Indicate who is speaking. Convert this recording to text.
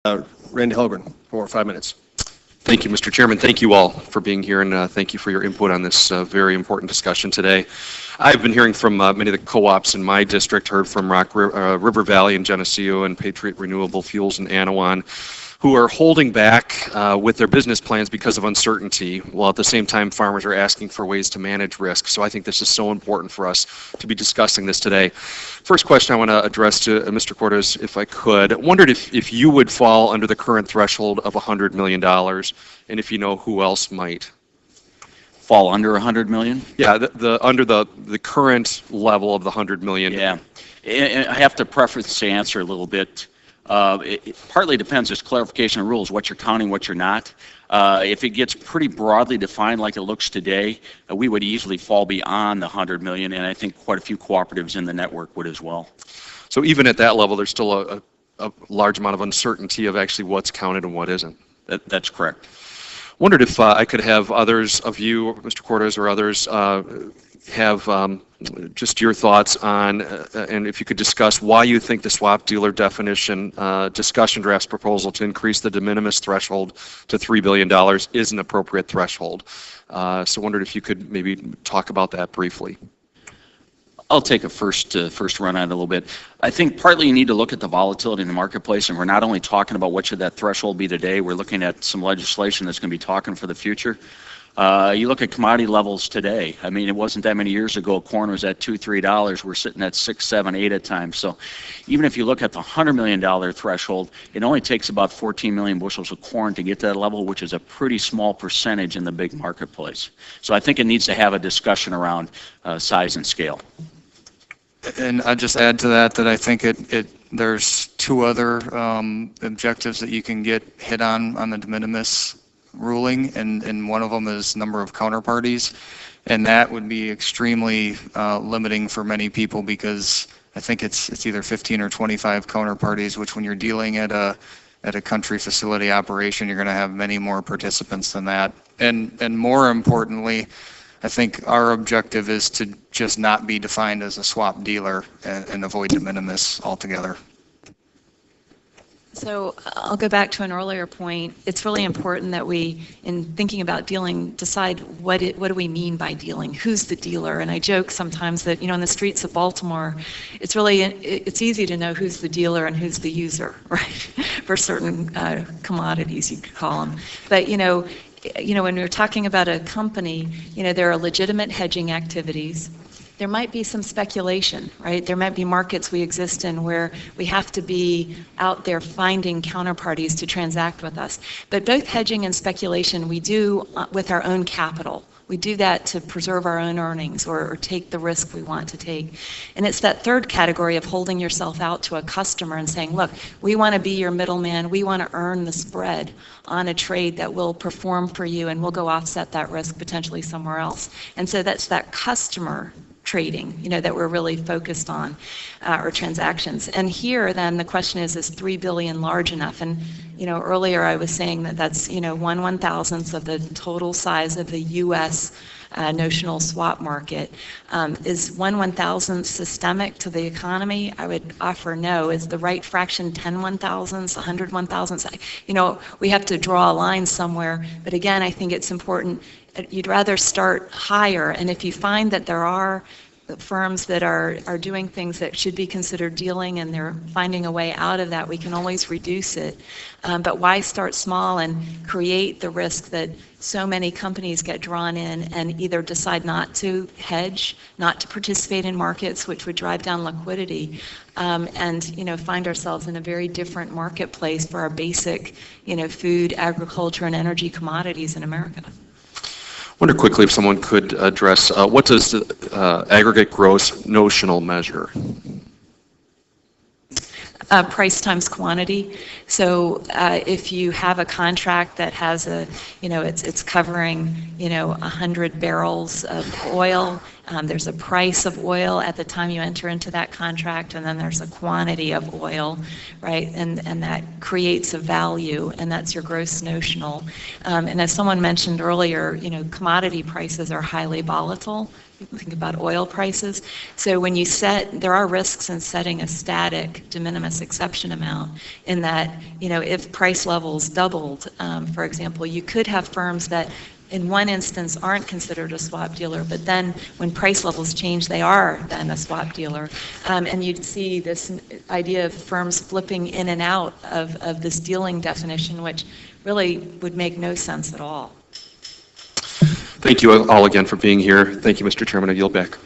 Speaker 1: Randy Hultgren for 5 minutes.
Speaker 2: Thank you, Mr. Chairman. Thank you all for being here, and thank you for your input on this very important discussion today. I've been hearing from many of the co-ops in my district, heard from River Valley and Geneseo and Patriot Renewable Fuels in Anawan, who are holding back with their business plans because of uncertainty, while at the same time farmers are asking for ways to manage risk. So I think this is so important for us to be discussing this today. First question I want to address to Mr. Cortez, if I could. I wondered if you would fall under the current threshold of $100 million, and if you know who else might.
Speaker 3: Fall under $100 million?
Speaker 2: Yeah, under the current level of the $100 million.
Speaker 3: Yeah, I have to preface the answer a little bit. It partly depends, there's clarification of rules, what you're counting, what you're not. If it gets pretty broadly defined like it looks today, we would easily fall beyond the $100 million, and I think quite a few cooperatives in the network would as well.
Speaker 2: So even at that level, there's still a large amount of uncertainty of actually what's counted and what isn't.
Speaker 3: That's correct.
Speaker 2: Wondered if I could have others of you, Mr. Cortez or others, have just your thoughts on, and if you could discuss why you think the swap dealer definition discussion draft's proposal to increase the de minimis threshold to $3 billion is an appropriate threshold. So wondered if you could maybe talk about that briefly.
Speaker 3: I'll take a first run at it a little bit. I think partly you need to look at the volatility in the marketplace, and we're not only talking about what should that threshold be today, we're looking at some legislation that's going to be talking for the future. You look at commodity levels today. I mean, it wasn't that many years ago, corn was at $2, $3. We're sitting at 6, 7, 8 at times. So even if you look at the $100 million threshold, it only takes about 14 million bushels of corn to get to that level, which is a pretty small percentage in the big marketplace. So I think it needs to have a discussion around size and scale.
Speaker 4: And I'd just add to that I think there's two other objectives that you can get hit on the de minimis ruling, and one of them is number of counterparties, and that would be extremely limiting for many people, because I think it's either 15 or 25 counterparties, which when you're dealing at a country facility operation, you're going to have many more participants than that. And more importantly, I think our objective is to just not be defined as a swap dealer and avoid de minimis altogether.
Speaker 5: So I'll go back to an earlier point. It's really important that we, in thinking about dealing, decide what do we mean by dealing? Who's the dealer? And I joke sometimes that, in the streets of Baltimore, it's easy to know who's the dealer and who's the user, right? For certain commodities, you could call them. But when we're talking about a company, there are legitimate hedging activities. There might be some speculation, right? There might be markets we exist in where we have to be out there finding counterparties to transact with us. But both hedging and speculation we do with our own capital. We do that to preserve our own earnings or take the risk we want to take. And it's that third category of holding yourself out to a customer and saying, look, we want to be your middleman. We want to earn the spread on a trade that will perform for you, and we'll go offset that risk potentially somewhere else. And so that's that customer trading, that we're really focused on, or transactions. And here, then, the question is 3 billion large enough? And, earlier I was saying that's, 1/1000th of the total size of the U.S. Notional swap market. Is 1/1000th systemic to the economy? I would offer no. Is the right fraction 10 1,000ths, 100 1,000ths? We have to draw a line somewhere. But again, I think it's important. You'd rather start higher, and if you find that there are firms that are doing things that should be considered dealing and they're finding a way out of that, we can always reduce it. But why start small and create the risk that so many companies get drawn in and either decide not to hedge, not to participate in markets, which would drive down liquidity, and find ourselves in a very different marketplace for our basic food, agriculture, and energy commodities in America.
Speaker 2: I wonder quickly if someone could address what does the aggregate gross notional measure?
Speaker 5: Price times quantity. So if you have a contract that has it's covering 100 barrels of oil, There's a price of oil at the time you enter into that contract, and then there's a quantity of oil, right? And that creates a value, and that's your gross notional. And as someone mentioned earlier, commodity prices are highly volatile. Think about oil prices. So when you there are risks in setting a static de minimis exception amount in that, if price levels doubled, for example, you could have firms that in one instance aren't considered a swap dealer, but then when price levels change, they are then a swap dealer. And you'd see this idea of firms flipping in and out of this dealing definition, which really would make no sense at all.
Speaker 2: Thank you all again for being here. Thank you, Mr. Chairman. I yield back.